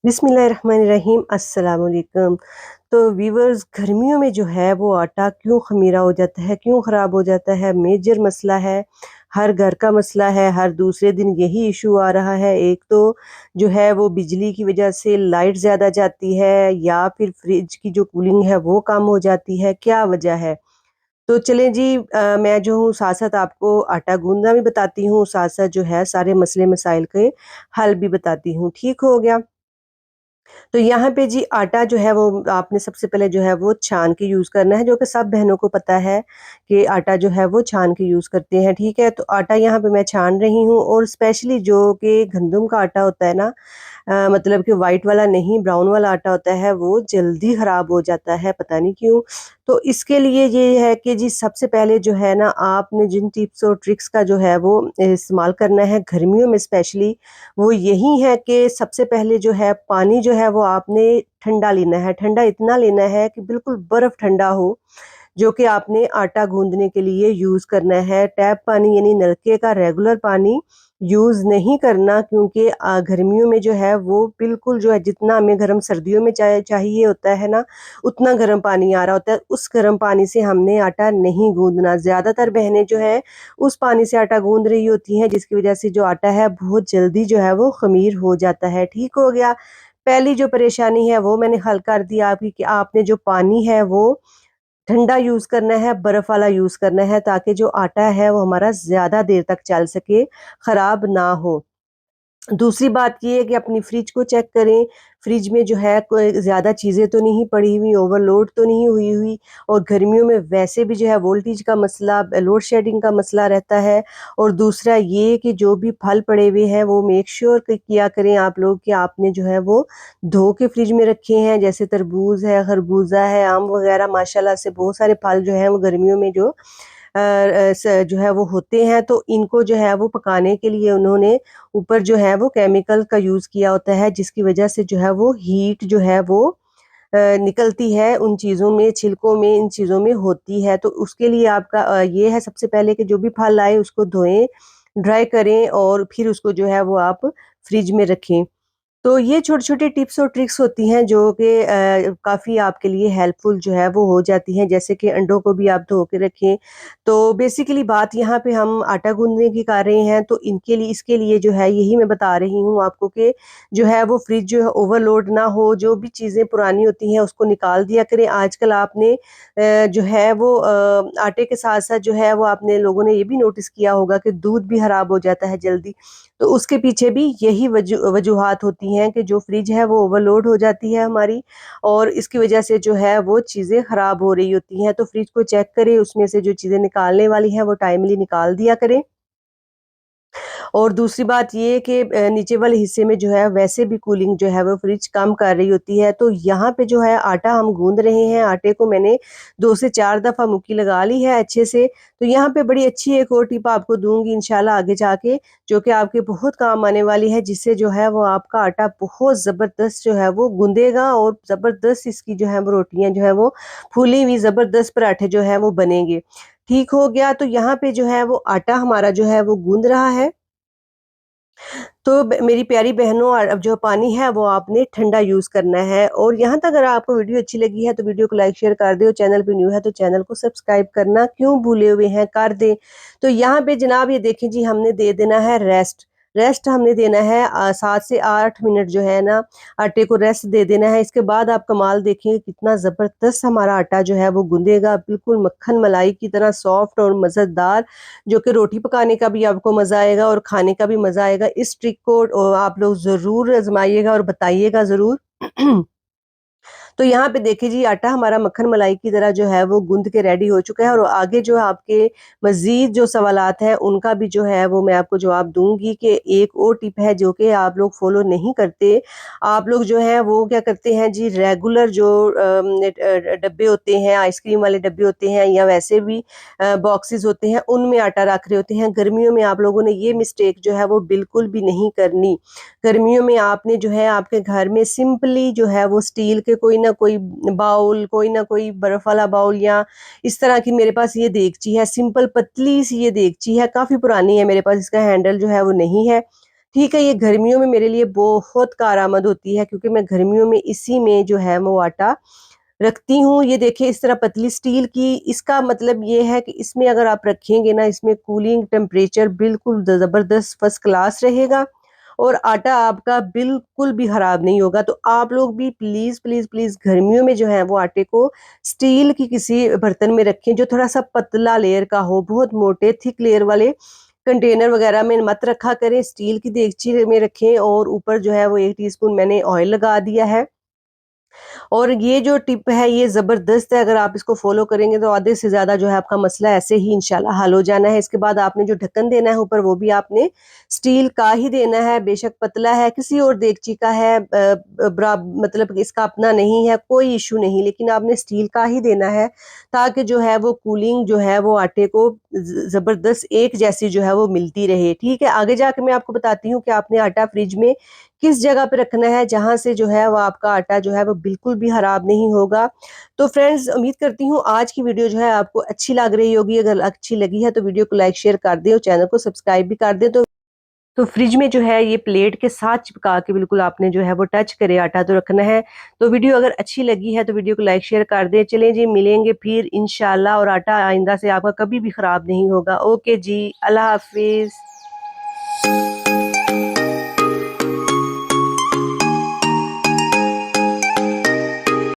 बिस्मिल्लाहिर्रहमानिर्रहीम अस्सलाम वालेकुम। तो व्यूअर्स, गर्मियों में जो है वो आटा क्यों ख़मीरा हो जाता है, क्यों ख़राब हो जाता है, मेजर मसला है। हर घर का मसला है, हर दूसरे दिन यही इशू आ रहा है। एक तो जो है वो बिजली की वजह से लाइट ज़्यादा जाती है, या फिर फ्रिज की जो कूलिंग है वो कम हो जाती है, क्या वजह है? तो चलें जी, मैं जो हूँ साथ-साथ आपको आटा गूँदना भी बताती हूँ, साथ-साथ जो है सारे मसले मसाइल के हल भी बताती हूँ। ठीक हो गया? तो यहाँ पे जी आटा जो है वो आपने सबसे पहले जो है वो छान के यूज़ करना है, जो कि सब बहनों को पता है कि आटा जो है वो छान के यूज़ करते हैं, ठीक है? तो आटा यहाँ पे मैं छान रही हूँ, और स्पेशली जो कि गंदम का आटा होता है ना, मतलब कि व्हाइट वाला नहीं, ब्राउन वाला आटा होता है, वो जल्दी ख़राब हो जाता है, पता नहीं क्यों? तो इसके लिए ये है कि जी सबसे पहले जो है ना, आपने जिन टिप्स और ट्रिक्स का जो है वो इस्तेमाल करना है गर्मियों में स्पेशली, वो यही है कि सबसे पहले जो है पानी जो है वो आपने ठंडा लेना है। ठंडा इतना लेना है कि बिल्कुल बर्फ़ ठंडा हो, जो कि आपने आटा गूँदने के लिए यूज़ करना है। टैप पानी यानी नलके का रेगुलर पानी यूज़ नहीं करना, क्योंकि गर्मियों में जो है वो बिल्कुल जो है जितना हमें गरम सर्दियों में चाहिए होता है ना, उतना गरम पानी आ रहा होता है। उस गरम पानी से हमने आटा नहीं गूँदना। ज़्यादातर बहनें जो है उस पानी से आटा गूँद रही होती हैं, जिसकी वज़ह से जो आटा है बहुत जल्दी जो है वो ख़मीर हो जाता है। ठीक हो गया? पहली जो परेशानी है वो मैंने हल कर दी आपकी, कि आपने जो पानी है वो ठंडा यूज़ करना है, बर्फ़ वाला यूज़ करना है, ताकि जो आटा है वो हमारा ज़्यादा देर तक चल सके, ख़राब ना हो। दूसरी बात ये है कि अपनी फ्रिज को चेक करें, फ्रिज में जो है कोई ज़्यादा चीज़ें तो नहीं पड़ी हुई, ओवरलोड तो नहीं हुई हुई, और गर्मियों में वैसे भी जो है वोल्टेज का मसला, लोड शेडिंग का मसला रहता है। और दूसरा ये कि जो भी फल पड़े हुए हैं वो मेक श्योर किया करें आप लोग कि आपने जो है वो धो के फ्रिज में रखे हैं। जैसे तरबूज़ है, खरबूजा है, आम वगैरह, माशाल्लाह से बहुत सारे फल जो हैं वो गर्मियों में जो अ जो है वो होते हैं, तो इनको जो है वो पकाने के लिए उन्होंने ऊपर जो है वो केमिकल का यूज़ किया होता है, जिसकी वजह से जो है वो हीट जो है वो निकलती है उन चीज़ों में, छिलकों में, इन चीज़ों में होती है। तो उसके लिए आपका ये है सबसे पहले कि जो भी फल आए उसको धोएँ, ड्राई करें, और फिर उसको जो है वो आप फ्रिज में रखें। तो ये छोटी-छोटी टिप्स और ट्रिक्स होती हैं जो कि काफ़ी आपके लिए हेल्पफुल जो है वो हो जाती हैं। जैसे कि अंडों को भी आप धो के रखें। तो बेसिकली बात यहाँ पे हम आटा गूँदने की कर रहे हैं, तो इनके लिए इसके लिए जो है यही मैं बता रही हूँ आपको कि जो है वो फ्रिज जो है ओवरलोड ना हो, जो भी चीज़ें पुरानी होती हैं उसको निकाल दिया करें। आजकल आपने जो है वो आटे के साथ-साथ जो है वो आपने लोगों ने ये भी नोटिस किया होगा कि दूध भी खराब हो जाता है जल्दी। तो उसके पीछे भी यही वजूहात होती हैं कि जो फ्रिज है वो ओवरलोड हो जाती है हमारी, और इसकी वजह से जो है वो चीज़ें ख़राब हो रही होती हैं। तो फ्रिज को चेक करें, उसमें से जो चीज़ें निकालने वाली हैं वो टाइमली निकाल दिया करें। और दूसरी बात ये है कि नीचे वाले हिस्से में जो है वैसे भी कूलिंग जो है वो फ्रिज कम कर रही होती है। तो यहाँ पे जो है आटा हम गूँध रहे हैं, आटे को मैंने 2 से 4 दफ़ा मुक्की लगा ली है अच्छे से। तो यहाँ पे बड़ी अच्छी एक और टिप आपको दूँगी इंशाल्लाह आगे जाके, जो कि आपके बहुत काम आने वाली है, जिससे जो है वो आपका आटा बहुत ज़बरदस्त जो है वो गूँधेगा, और ज़बरदस्त इसकी जो है वो रोटियाँ जो है वो फूली हुई ज़बरदस्त पराठे जो है वो बनेंगे। ठीक हो गया? तो यहाँ पे जो है वो आटा हमारा जो है वो गूँध रहा है। तो ब मेरी प्यारी बहनों, अब जो पानी है वो आपने ठंडा यूज़ करना है। और यहाँ तक अगर आपको वीडियो अच्छी लगी है तो वीडियो को लाइक शेयर कर दें, और चैनल पे न्यू है तो चैनल को सब्सक्राइब करना क्यों भूले हुए हैं, कर दें। तो यहाँ पे जनाब ये देखें जी, हमने दे देना है रेस्ट। रेस्ट हमने देना है 7 से 8 मिनट जो है ना, आटे को रेस्ट दे देना है। इसके बाद आप कमाल देखें कितना ज़बरदस्त हमारा आटा जो है वो गूँधेगा, बिल्कुल मक्खन मलाई की तरह सॉफ्ट और मज़ेदार, जो कि रोटी पकाने का भी आपको मज़ा आएगा और खाने का भी मज़ा आएगा। इस ट्रिक को आप लोग ज़रूर आज़माइएगा और बताइएगा ज़रूर। तो यहाँ पे देखिए जी, आटा हमारा मक्खन मलाई की तरह जो है वो गूँध के रेडी हो चुका है, और आगे जो आपके मज़ीद जो सवालात हैं उनका भी जो है वो मैं आपको जवाब दूँगी। कि एक और टिप है जो कि आप लोग फ़ॉलो नहीं करते। आप लोग जो है वो क्या करते हैं जी, रेगुलर जो डब्बे होते हैं, आइसक्रीम वाले डब्बे होते हैं, या वैसे भी बॉक्सेस होते हैं, उनमें आटा रख रहे होते हैं। गर्मियों में आप लोगों ने ये मिस्टेक जो है वो बिल्कुल भी नहीं करनी। गर्मियों में आपने जो है आपके घर में सिंपली जो है वो स्टील के कोई ना कोई बाउल, कोई ना कोई बर्फ वाला बाउल, या इस तरह की मेरे पास ये देगची है, सिंपल पतली सी ये देगची है, काफ़ी पुरानी है मेरे पास, इसका हैंडल जो है वो नहीं है। ठीक है, ये गर्मियों में मेरे लिए बहुत कारआमद होती है क्योंकि मैं गर्मियों में इसी में जो है वो आटा रखती हूँ। ये देखिए इस तरह पतली स्टील की, इसका मतलब ये है कि इसमें अगर आप रखेंगे ना, इसमें कूलिंग टेम्परेचर बिल्कुल ज़बरदस्त फर्स्ट क्लास रहेगा और आटा आपका बिल्कुल भी खराब नहीं होगा। तो आप लोग भी प्लीज़, प्लीज़, प्लीज़ गर्मियों में जो है वो आटे को स्टील की किसी बर्तन में रखें जो थोड़ा-सा पतला लेयर का हो, बहुत मोटे थिक लेयर वाले कंटेनर वगैरह में मत रखा करें, स्टील की देगची में रखें और ऊपर जो है वो 1 टीस्पून मैंने ऑयल लगा दिया है। और ये जो टिप है ये ज़बरदस्त है, अगर आप इसको फ़ॉलो करेंगे तो आधे से ज़्यादा जो है आपका मसला ऐसे ही इंशाल्लाह हल हो जाना है। इसके बाद आपने जो ढक्कन देना है ऊपर वो भी आपने स्टील का ही देना है, बेशक पतला है, किसी और देगची का है मतलब इसका अपना नहीं है, कोई इश्यू नहीं, लेकिन आपने स्टील का ही देना है ताकि जो है वो कूलिंग जो है वो आटे को ज़बरदस्त एक जैसी जो है वो मिलती रहे, ठीक है? आगे जाके मैं आपको बताती हूँ कि आपने आटा फ्रिज में किस जगह पे रखना है जहाँ से जो है वो आपका आटा जो है वो बिल्कुल भी खराब नहीं होगा। तो फ्रेंड्स उम्मीद करती हूँ आज की वीडियो जो है आपको अच्छी लग रही होगी। अगर अच्छी लगी है तो वीडियो को लाइक शेयर कर दें और चैनल को सब्सक्राइब भी कर दें। तो फ्रिज में जो है ये प्लेट के साथ चिपका के बिल्कुल आपने जो है वो टच करे आटा तो रखना है। तो वीडियो अगर अच्छी लगी है तो वीडियो को लाइक शेयर कर दें। चलें जी मिलेंगे फिर इंशाल्लाह और आटा आइंदा से आपका कभी भी खराब नहीं होगा। ओके जी, अल्लाह हाफ़िज़।